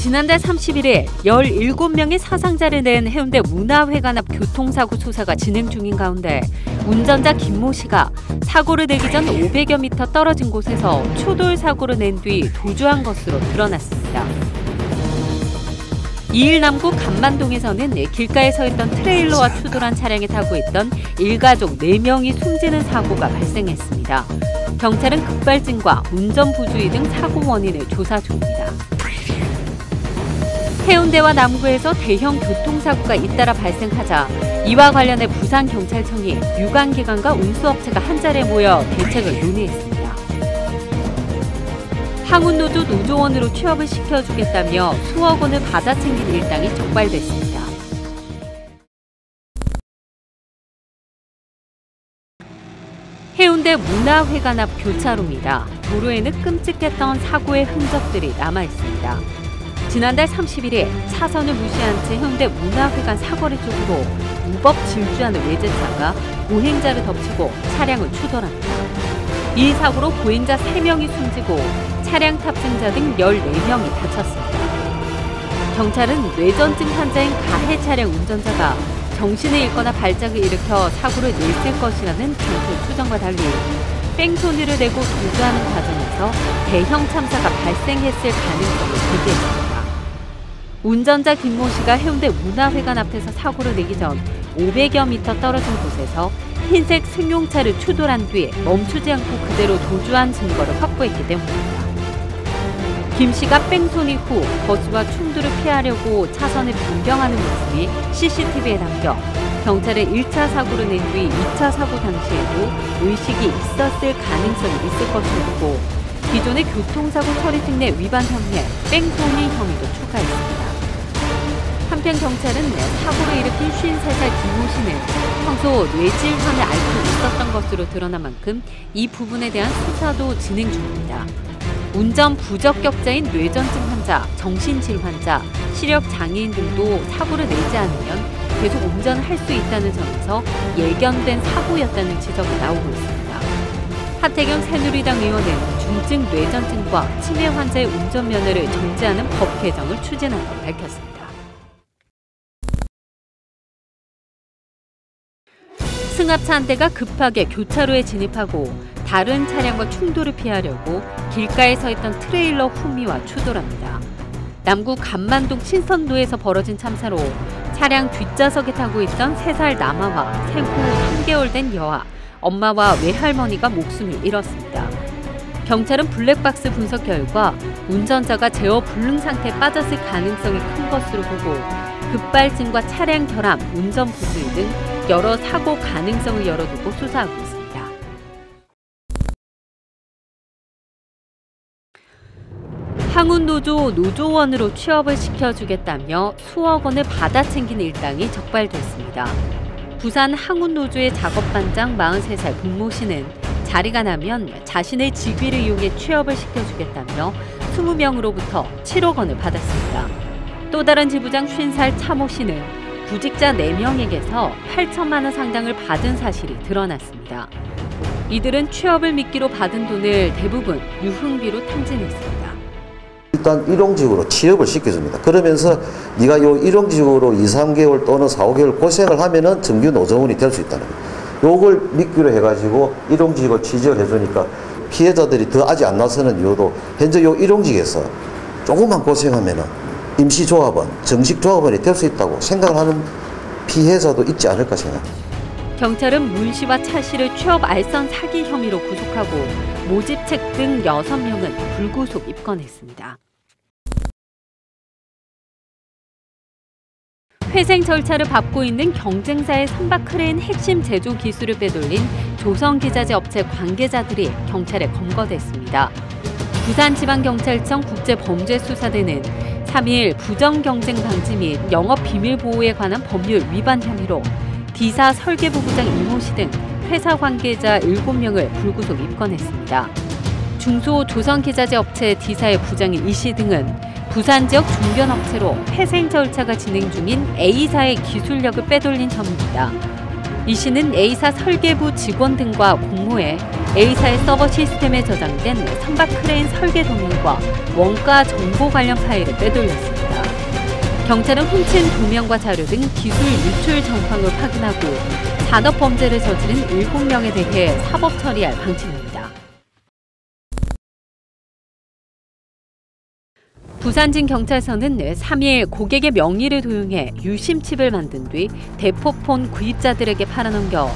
지난달 31일 17명의 사상자를 낸 해운대 문화회관 앞 교통사고 수사가 진행 중인 가운데 운전자 김모 씨가 사고를 내기 전 500여 미터 떨어진 곳에서 추돌 사고를 낸 뒤 도주한 것으로 드러났습니다. 2일 남구 감만동에서는 길가에 서 있던 트레일러와 추돌한 차량에 타고 있던 일가족 4명이 숨지는 사고가 발생했습니다. 경찰은 급발진과 운전 부주의 등 사고 원인을 조사 중입니다. 해운대와 남구에서 대형 교통사고가 잇따라 발생하자 이와 관련해 부산경찰청이 유관기관과 운수업체가 한자리에 모여 대책을 논의했습니다. 항운노조 노조원으로 취업을 시켜주겠다며 수억 원을 받아챙긴 일당이 적발됐습니다. 해운대 문화회관 앞 교차로입니다. 도로에는 끔찍했던 사고의 흔적들이 남아있습니다. 지난달 31일 차선을 무시한 채 해운대 문화회관 사거리 쪽으로 무법 질주하는 외제차가 보행자를 덮치고 차량을 추돌합니다. 이 사고로 보행자 3명이 숨지고 차량 탑승자 등 14명이 다쳤습니다. 경찰은 뇌전증 환자인 가해 차량 운전자가 정신을 잃거나 발작을 일으켜 사고를 냈을 것이라는 경찰 추정과 달리 뺑소니를 내고 도주하는 과정에서 대형 참사가 발생했을 가능성을 제기했습니다. 운전자 김모 씨가 해운대 문화회관 앞에서 사고를 내기 전 500여 미터 떨어진 곳에서 흰색 승용차를 추돌한 뒤 멈추지 않고 그대로 도주한 증거를 확보했기 때문입니다. 김 씨가 뺑소니 후 버스와 충돌을 피하려고 차선을 변경하는 모습이 CCTV에 담겨 경찰의 1차 사고를 낸 뒤 2차 사고 당시에도 의식이 있었을 가능성이 있을 것으로 보고 기존의 교통사고 처리 특례 위반 혐의에 뺑소니 혐의도 추가했습니다. 한편 경찰은 사고를 일으킨 53살 김모 씨는 평소 뇌질환을 앓고 있었던 것으로 드러난 만큼 이 부분에 대한 수사도 진행 중입니다. 운전 부적격자인 뇌전증 환자, 정신질 환자, 시력장애인 등도 사고를 내지 않으면 계속 운전을 할 수 있다는 점에서 예견된 사고였다는 지적이 나오고 있습니다. 하태경 새누리당 의원은 중증 뇌전증과 치매 환자의 운전면허를 정지하는 법 개정을 추진한다고 밝혔습니다. 승합차 한 대가 급하게 교차로에 진입하고 다른 차량과 충돌을 피하려고 길가에 서 있던 트레일러 후미와 추돌합니다. 남구 감만동 신선도에서 벌어진 참사로 차량 뒷좌석에 타고 있던 3살 남아와 생후 3개월 된 여아, 엄마와 외할머니가 목숨을 잃었습니다. 경찰은 블랙박스 분석 결과 운전자가 제어 불능 상태에 빠졌을 가능성이 큰 것으로 보고 급발진과 차량 결함, 운전 부주의 등 여러 사고 가능성을 열어두고 수사하고 있습니다. 항운노조 노조원으로 취업을 시켜주겠다며 수억 원을 받아챙긴 일당이 적발됐습니다. 부산 항운노조의 작업반장 43살 박모 씨는 자리가 나면 자신의 직위를 이용해 취업을 시켜주겠다며 20명으로부터 7억 원을 받았습니다. 또 다른 지부장 50살 차모 씨는 구직자 4명에게서 8천만 원 상당을 받은 사실이 드러났습니다. 이들은 취업을 미끼로 받은 돈을 대부분 유흥비로 탕진했습니다. 일단 일용직으로 취업을 시켜줍니다. 그러면서 네가 요 일용직으로 2, 3개월 또는 4, 5개월 고생을 하면은 정규 노조원이 될 수 있다는 거예요. 요걸 미끼로 해가지고 일용직을 취직을 해주니까 피해자들이 더 아직 안 나서는 이유도 현재 요 일용직에서 조금만 고생하면은 임시조합원, 정식조합원이 될 수 있다고 생각하는 피해자도 있지 않을까 생각합니다. 경찰은 문 씨와 차 씨를 취업 알선 사기 혐의로 구속하고 모집책 등 6명은 불구속 입건했습니다. 회생 절차를 밟고 있는 경쟁사의 선박 크레인 핵심 제조 기술을 빼돌린 조선기자재 업체 관계자들이 경찰에 검거됐습니다. 부산지방경찰청 국제범죄수사대는 3일 부정경쟁 방지 및 영업비밀보호에 관한 법률 위반 혐의로 D사 설계부부장 이모 씨 등 회사 관계자 7명을 불구속 입건했습니다. 중소조선기자재 업체 D사의 부장인 이 씨 등은 부산 지역 중견업체로 회생 절차가 진행 중인 A사의 기술력을 빼돌린 혐의입니다. 이 씨는 A사 설계부 직원 등과 공모해 A사의 서버 시스템에 저장된 선박 크레인 설계 도면과 원가 정보 관련 파일을 빼돌렸습니다. 경찰은 훔친 도면과 자료 등 기술 유출 정황을 확인하고 산업범죄를 저지른 7명에 대해 사법 처리할 방침입니다. 부산진경찰서는 3일 고객의 명의를 도용해 유심칩을 만든 뒤 대포폰 구입자들에게 팔아넘겨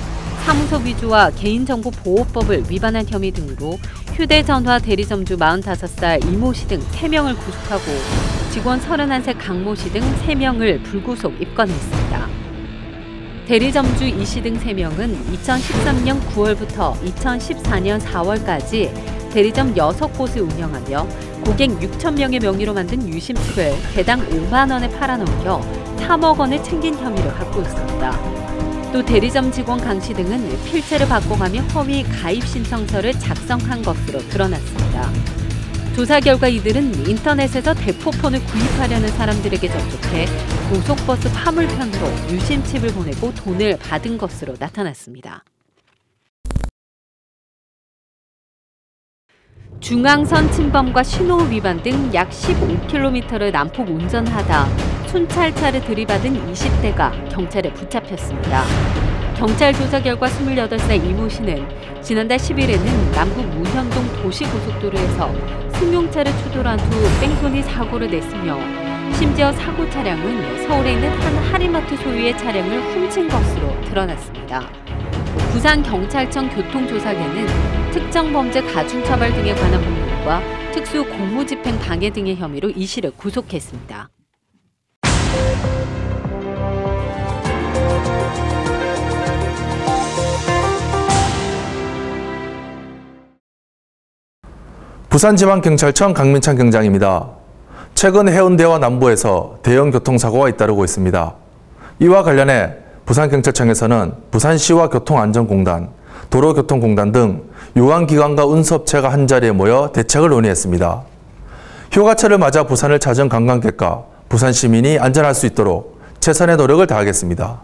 사무소 위조와 개인정보 보호법을 위반한 혐의 등으로 휴대전화 대리점주 45살 이모 씨 등 3명을 구속하고 직원 31세 강모 씨 등 3명을 불구속 입건했습니다. 대리점주 이 씨 등 3명은 2013년 9월부터 2014년 4월까지 대리점 6곳을 운영하며 고객 6,000명의 명의로 만든 유심칩을 개당 5만 원에 팔아넘겨 3억 원을 챙긴 혐의를 받고 있습니다. 또 대리점 직원 강 씨 등은 필체를 바꿔가며 허위 가입 신청서를 작성한 것으로 드러났습니다. 조사 결과 이들은 인터넷에서 대포폰을 구입하려는 사람들에게 접촉해 고속버스 화물편으로 유심칩을 보내고 돈을 받은 것으로 나타났습니다. 중앙선 침범과 신호 위반 등 약 15km를 난폭 운전하다 순찰차를 들이받은 20대가 경찰에 붙잡혔습니다. 경찰 조사 결과 28살 이모 씨는 지난달 10일에는 남구 문현동 도시고속도로에서 승용차를 추돌한 후 뺑소니 사고를 냈으며 심지어 사고 차량은 서울에 있는 한 할인마트 소유의 차량을 훔친 것으로 드러났습니다. 부산경찰청 교통조사계는 특정범죄 가중처벌 등에 관한 법률과 특수 공무집행 방해 등의 혐의로 이 씨를 구속했습니다. 부산지방경찰청 강민찬 경장입니다. 최근 해운대와 남부에서 대형 교통사고가 잇따르고 있습니다. 이와 관련해 부산경찰청에서는 부산시와 교통안전공단, 도로교통공단 등 유관기관과 운수업체가 한자리에 모여 대책을 논의했습니다. 휴가철을 맞아 부산을 찾은 관광객과 부산 시민이 안전할 수 있도록 최선의 노력을 다하겠습니다.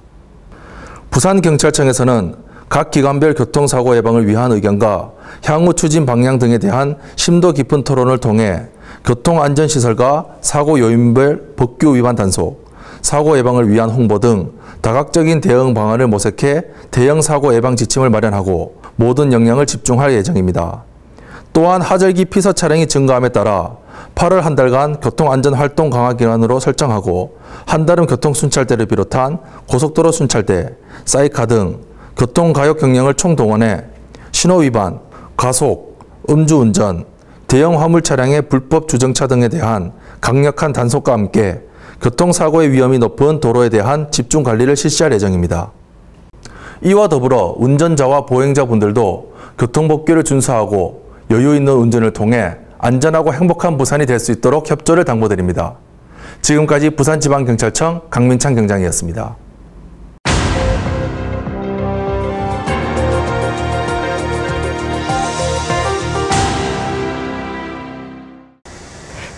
부산경찰청에서는 각 기관별 교통사고 예방을 위한 의견과 향후 추진 방향 등에 대한 심도 깊은 토론을 통해 교통안전시설과 사고 요인별 법규 위반 단속, 사고 예방을 위한 홍보 등 다각적인 대응 방안을 모색해 대형 사고 예방 지침을 마련하고 모든 역량을 집중할 예정입니다. 또한 하절기 피서 차량이 증가함에 따라 8월 한 달간 교통안전활동 강화 기간으로 설정하고 한달음 교통순찰대를 비롯한 고속도로 순찰대, 사이카 등 교통가역 경량을 총동원해 신호위반, 과속, 음주운전, 대형 화물 차량의 불법 주정차 등에 대한 강력한 단속과 함께 교통사고의 위험이 높은 도로에 대한 집중관리를 실시할 예정입니다. 이와 더불어 운전자와 보행자분들도 교통법규를 준수하고 여유 있는 운전을 통해 안전하고 행복한 부산이 될 수 있도록 협조를 당부드립니다. 지금까지 부산지방경찰청 강민찬 경장이었습니다.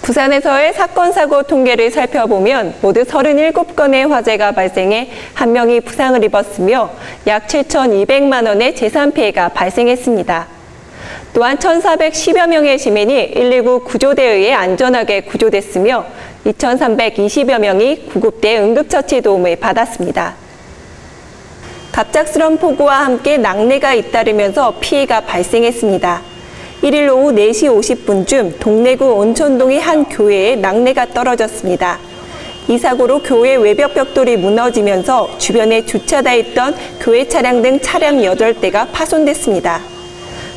부산에서의 사건, 사고 통계를 살펴보면 모두 37건의 화재가 발생해 1명이 부상을 입었으며 약 7,200만 원의 재산 피해가 발생했습니다. 또한 1,410여 명의 시민이 119 구조대에 의해 안전하게 구조됐으며 2,320여 명이 구급대 응급처치 도움을 받았습니다. 갑작스런 폭우와 함께 낙뢰가 잇따르면서 피해가 발생했습니다. 1일 오후 4시 50분쯤 동래구 온천동의 한 교회에 낙뢰가 떨어졌습니다. 이 사고로 교회 외벽 벽돌이 무너지면서 주변에 주차돼 있던 교회 차량 등 차량 8대가 파손됐습니다.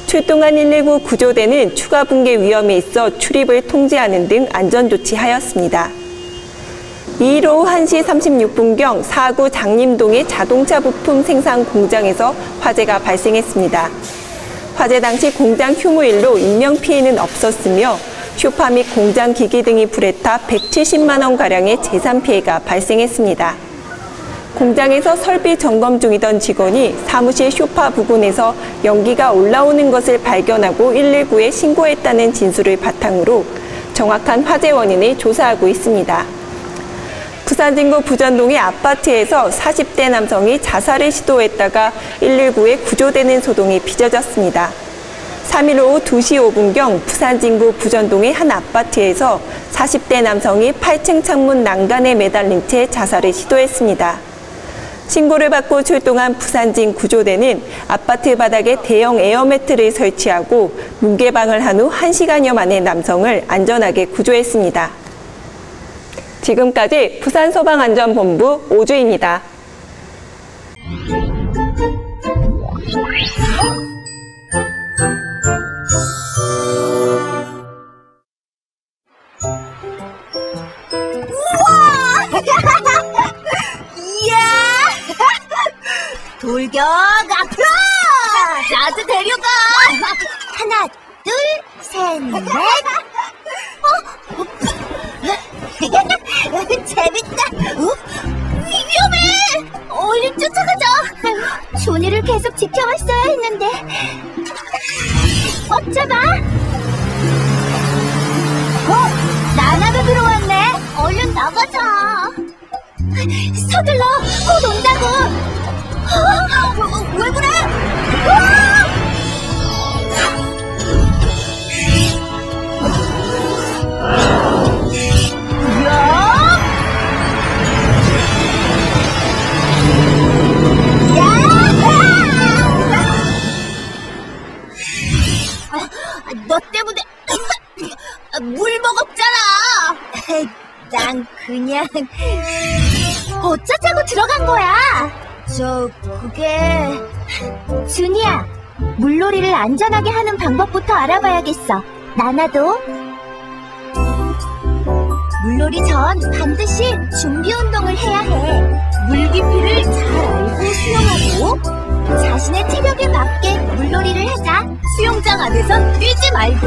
출동한 119 구조대는 추가 붕괴 위험이 있어 출입을 통제하는 등 안전조치하였습니다. 2일 오후 1시 36분경 사구 장림동의 자동차 부품 생산 공장에서 화재가 발생했습니다. 화재 당시 공장 휴무일로 인명피해는 없었으며 쇼파 및 공장 기기 등이 불에 타 170만 원가량의 재산 피해가 발생했습니다. 공장에서 설비 점검 중이던 직원이 사무실 쇼파 부근에서 연기가 올라오는 것을 발견하고 119에 신고했다는 진술을 바탕으로 정확한 화재 원인을 조사하고 있습니다. 부산 진구 부전동의 아파트에서 40대 남성이 자살을 시도했다가 119에 구조되는 소동이 빚어졌습니다. 3일 오후 2시 5분경 부산 진구 부전동의 한 아파트에서 40대 남성이 8층 창문 난간에 매달린 채 자살을 시도했습니다. 신고를 받고 출동한 부산진 구조대는 아파트 바닥에 대형 에어매트를 설치하고 문개방을 한 후 1시간여 만에 남성을 안전하게 구조했습니다. 지금까지 부산소방안전본부 오주입니다. 돌격 앞으로! 나도 데려가! 하나, 둘, 셋, 넷! 재밌다! 위험해! 얼른 쫓아가자! 조니를 계속 지켜왔어야 했는데 어쩌다! 나나도 들어왔네! 얼른 나가자! 서둘러! 곧 온다고! 왜 그래? 너 때문에 물 먹었잖아. 난 그냥 어쩌자고 들어간 거야. 그게... 준이야, 물놀이를 안전하게 하는 방법부터 알아봐야겠어. 나나도. 물놀이 전 반드시 준비 운동을 해야 해. 물 깊이를 잘 알고 수영하고 자신의 체력에 맞게 물놀이를 하자. 수영장 안에선 뛰지 말고.